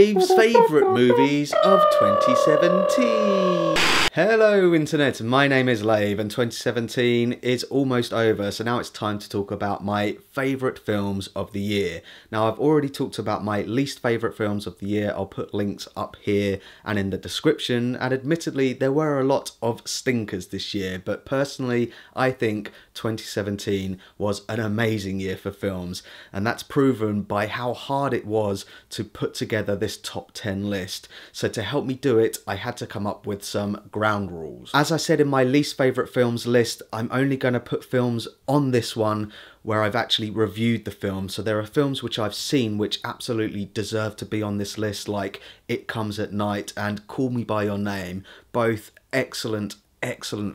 Lave's favourite movies of 2017. Hello Internet, my name is Lave and 2017 is almost over, so now it's time to talk about my favourite films of the year. Now I've already talked about my least favourite films of the year. I'll put links up here and in the description, and admittedly there were a lot of stinkers this year, but personally I think 2017 was an amazing year for films, and that's proven by how hard it was to put together this top 10 list. So to help me do it, I had to come up with some ground rules. As I said in my least favourite films list, I'm only going to put films on this one where I've actually reviewed the film. So there are films which I've seen which absolutely deserve to be on this list, like It Comes at Night and Call Me By Your Name, both excellent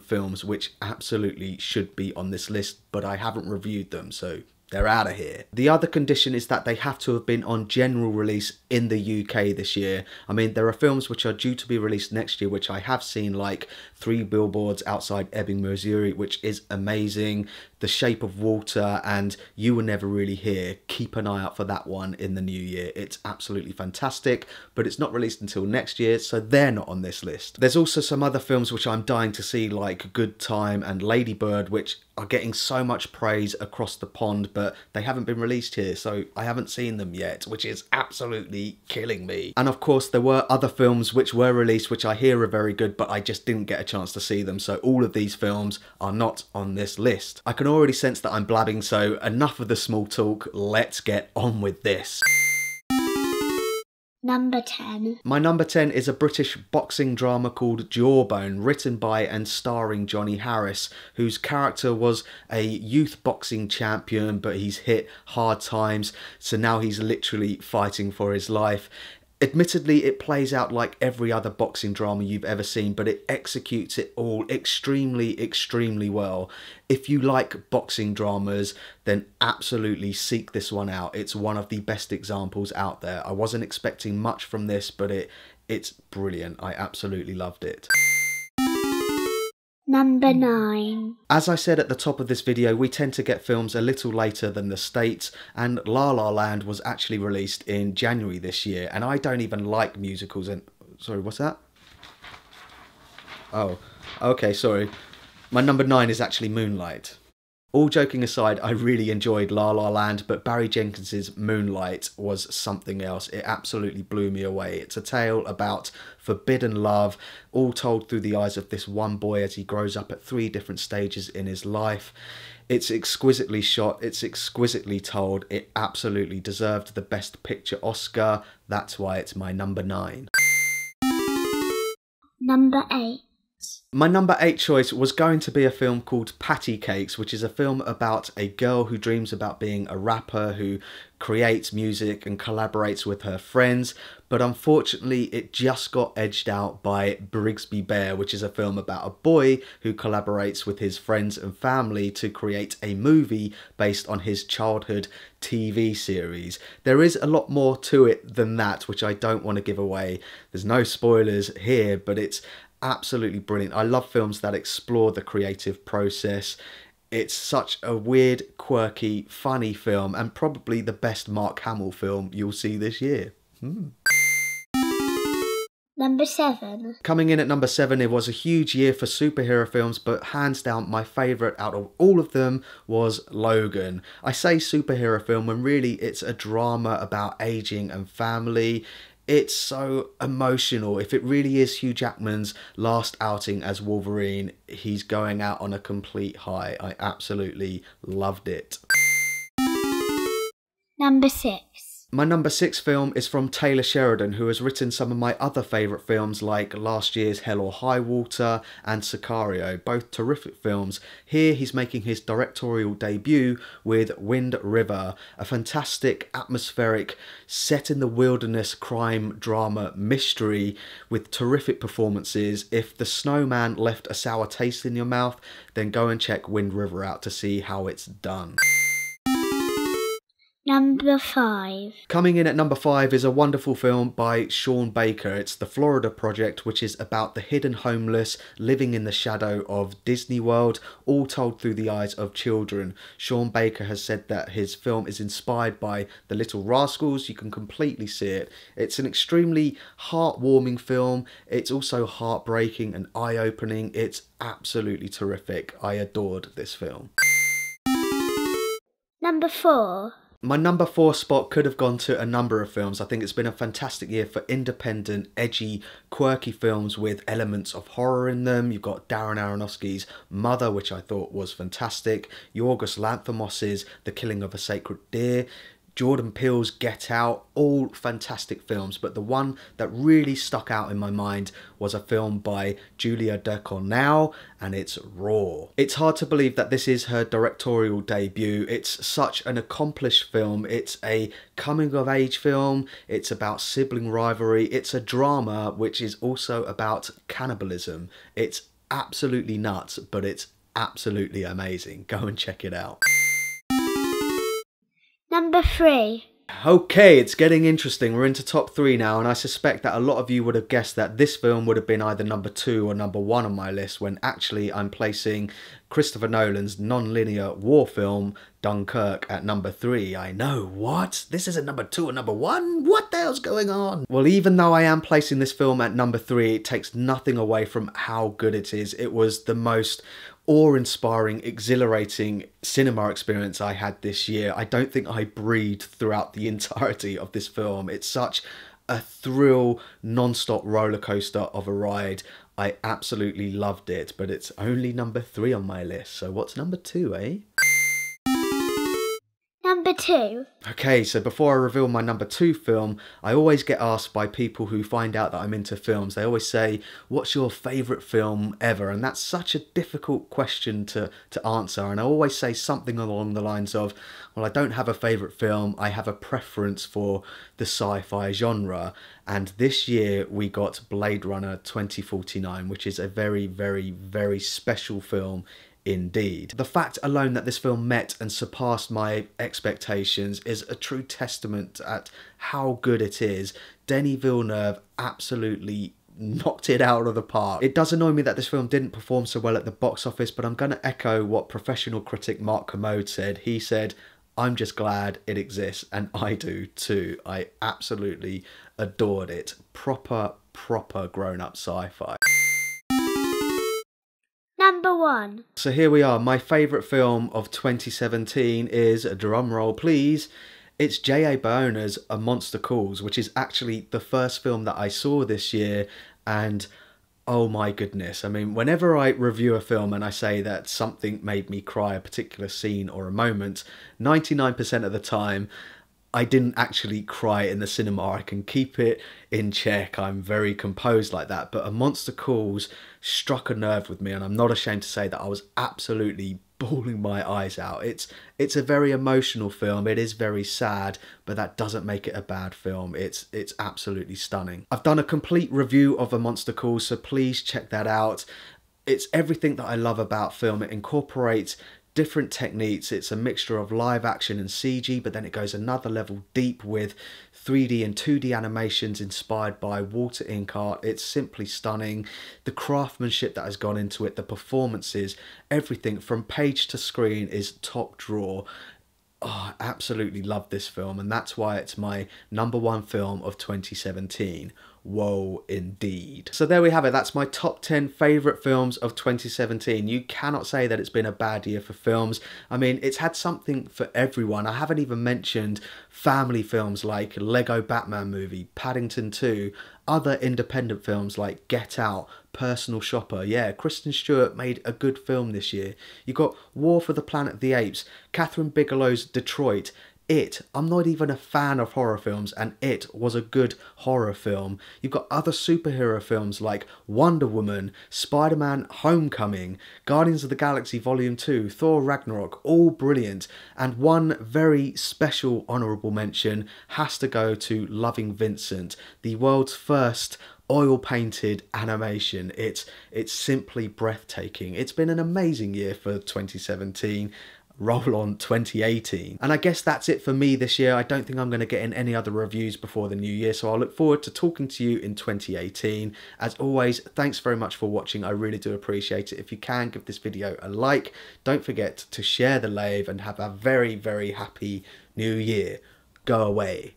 films which absolutely should be on this list, but I haven't reviewed them, so they're out of here. The other condition is that they have to have been on general release in the UK this year. I mean, there are films which are due to be released next year which I have seen, like Three Billboards Outside Ebbing, Missouri, which is amazing, The Shape of Water, and You Were Never Really Here. Keep an eye out for that one in the new year. It's absolutely fantastic, but it's not released until next year, so they're not on this list. There's also some other films which I'm dying to see, like Good Time and Lady Bird, which are getting so much praise across the pond, but they haven't been released here, so I haven't seen them yet, which is absolutely killing me. And of course there were other films which were released which I hear are very good, but I just didn't get a chance to see them, so all of these films are not on this list. I can already sense that I'm blabbing, so enough of the small talk, let's get on with this. Number 10. My number 10 is a British boxing drama called Jawbone, written by and starring Johnny Harris, whose character was a youth boxing champion, but he's hit hard times, so now he's literally fighting for his life. Admittedly, it plays out like every other boxing drama you've ever seen, but it executes it all extremely well. If you like boxing dramas, then absolutely seek this one out. It's one of the best examples out there. I wasn't expecting much from this, but it's brilliant. I absolutely loved it. Number 9. As I said at the top of this video, we tend to get films a little later than the States, and La La Land was actually released in January this year, and I don't even like musicals and... Sorry, what's that? Oh, okay, sorry. My number 9 is actually Moonlight. All joking aside, I really enjoyed La La Land, but Barry Jenkins's Moonlight was something else. It absolutely blew me away. It's a tale about forbidden love, all told through the eyes of this one boy as he grows up at 3 different stages in his life. It's exquisitely shot, it's exquisitely told, it absolutely deserved the Best Picture Oscar. That's why it's my number 9. Number 8. My number 8 choice was going to be a film called Patty Cakes, which is a film about a girl who dreams about being a rapper, who creates music and collaborates with her friends, but unfortunately it just got edged out by Brigsby Bear, which is a film about a boy who collaborates with his friends and family to create a movie based on his childhood TV series. There is a lot more to it than that, which I don't want to give away. There's no spoilers here, but it's absolutely brilliant. I love films that explore the creative process. It's such a weird, quirky, funny film, and probably the best Mark Hamill film you'll see this year. Number 7. Coming in at number 7, it was a huge year for superhero films, but hands down my favourite out of all of them was Logan. I say superhero film when really it's a drama about aging and family. It's so emotional. If it really is Hugh Jackman's last outing as Wolverine, he's going out on a complete high. I absolutely loved it. Number 6. My number 6 film is from Taylor Sheridan, who has written some of my other favourite films like last year's Hell or High Water and Sicario, both terrific films. Here he's making his directorial debut with Wind River, a fantastic, atmospheric, set in the wilderness crime drama mystery with terrific performances. If The Snowman left a sour taste in your mouth, then go and check Wind River out to see how it's done. Number 5. Coming in at number 5 is a wonderful film by Sean Baker. It's The Florida Project, which is about the hidden homeless living in the shadow of Disney World, all told through the eyes of children. Sean Baker has said that his film is inspired by The Little Rascals. You can completely see it. It's an extremely heartwarming film. It's also heartbreaking and eye-opening. It's absolutely terrific. I adored this film. Number 4. My number 4 spot could have gone to a number of films. I think it's been a fantastic year for independent, edgy, quirky films with elements of horror in them. You've got Darren Aronofsky's Mother, which I thought was fantastic. Yorgos Lanthimos's The Killing of a Sacred Deer. Jordan Peele's Get Out, all fantastic films, but the one that really stuck out in my mind was a film by Julia Ducournau, and it's Raw. It's hard to believe that this is her directorial debut. It's such an accomplished film. It's a coming-of-age film. It's about sibling rivalry. It's a drama, which is also about cannibalism. It's absolutely nuts, but it's absolutely amazing. Go and check it out. Number 3. Okay, it's getting interesting. We're into top 3 now, and I suspect that a lot of you would have guessed that this film would have been either number 2 or number 1 on my list, when actually I'm placing Christopher Nolan's non-linear war film Dunkirk at number 3. I know, what? This isn't number 2 or number 1? What the hell's going on? Well, even though I am placing this film at number 3, it takes nothing away from how good it is. It was the most awe-inspiring, exhilarating cinema experience I had this year. I don't think I breathed throughout the entirety of this film. It's such a thrill, non-stop roller coaster of a ride. I absolutely loved it, but it's only number 3 on my list. So what's number 2, eh? Number 2. Okay, so before I reveal my number 2 film, I always get asked by people who find out that I'm into films. They always say, what's your favourite film ever? And that's such a difficult question to answer. And I always say something along the lines of, well, I don't have a favourite film. I have a preference for the sci-fi genre. And this year we got Blade Runner 2049, which is a very, very, very special film indeed. The fact alone that this film met and surpassed my expectations is a true testament at how good it is. Denis Villeneuve absolutely knocked it out of the park. It does annoy me that this film didn't perform so well at the box office, but I'm going to echo what professional critic Mark Kermode said. He said, I'm just glad it exists, and I do too. I absolutely adored it. Proper grown-up sci-fi. Number 1. So here we are. My favourite film of 2017 is, drumroll please, it's J.A. Bayona's A Monster Calls, which is actually the first film that I saw this year, and oh my goodness. I mean, whenever I review a film and I say that something made me cry, a particular scene or a moment, 99% of the time I didn't actually cry in the cinema. I can keep it in check. I'm very composed like that. But A Monster Calls struck a nerve with me, and I'm not ashamed to say that I was absolutely bawling my eyes out. It's a very emotional film. It is very sad, but that doesn't make it a bad film. It's absolutely stunning. I've done a complete review of A Monster Calls, so please check that out. It's everything that I love about film. It incorporates different techniques. It's a mixture of live action and CG, but then it goes another level deep with 3D and 2D animations inspired by water ink art. It's simply stunning. The craftsmanship that has gone into it, the performances, everything from page to screen is top drawer. Oh, I absolutely love this film, and that's why it's my number 1 film of 2017. Whoa, indeed. So there we have it. That's my top 10 favourite films of 2017. You cannot say that it's been a bad year for films. I mean, it's had something for everyone. I haven't even mentioned family films like Lego Batman Movie, Paddington 2, other independent films like Get Out, Personal Shopper. Yeah, Kristen Stewart made a good film this year. You got War for the Planet of the Apes, Catherine Bigelow's Detroit, It. I'm not even a fan of horror films, and It was a good horror film. You've got other superhero films like Wonder Woman, Spider-Man Homecoming, Guardians of the Galaxy Volume 2, Thor Ragnarok, all brilliant. And one very special honourable mention has to go to Loving Vincent, the world's first oil-painted animation. It's simply breathtaking. It's been an amazing year for 2017. roll on 2018. And I guess that's it for me this year. I don't think I'm going to get in any other reviews before the new year, so I'll look forward to talking to you in 2018. As always, thanks very much for watching. I really do appreciate it. If you can, give this video a like. Don't forget to share the Lave and have a very, very happy new year. Go away.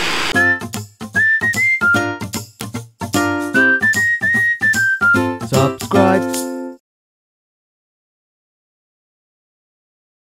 Subscribe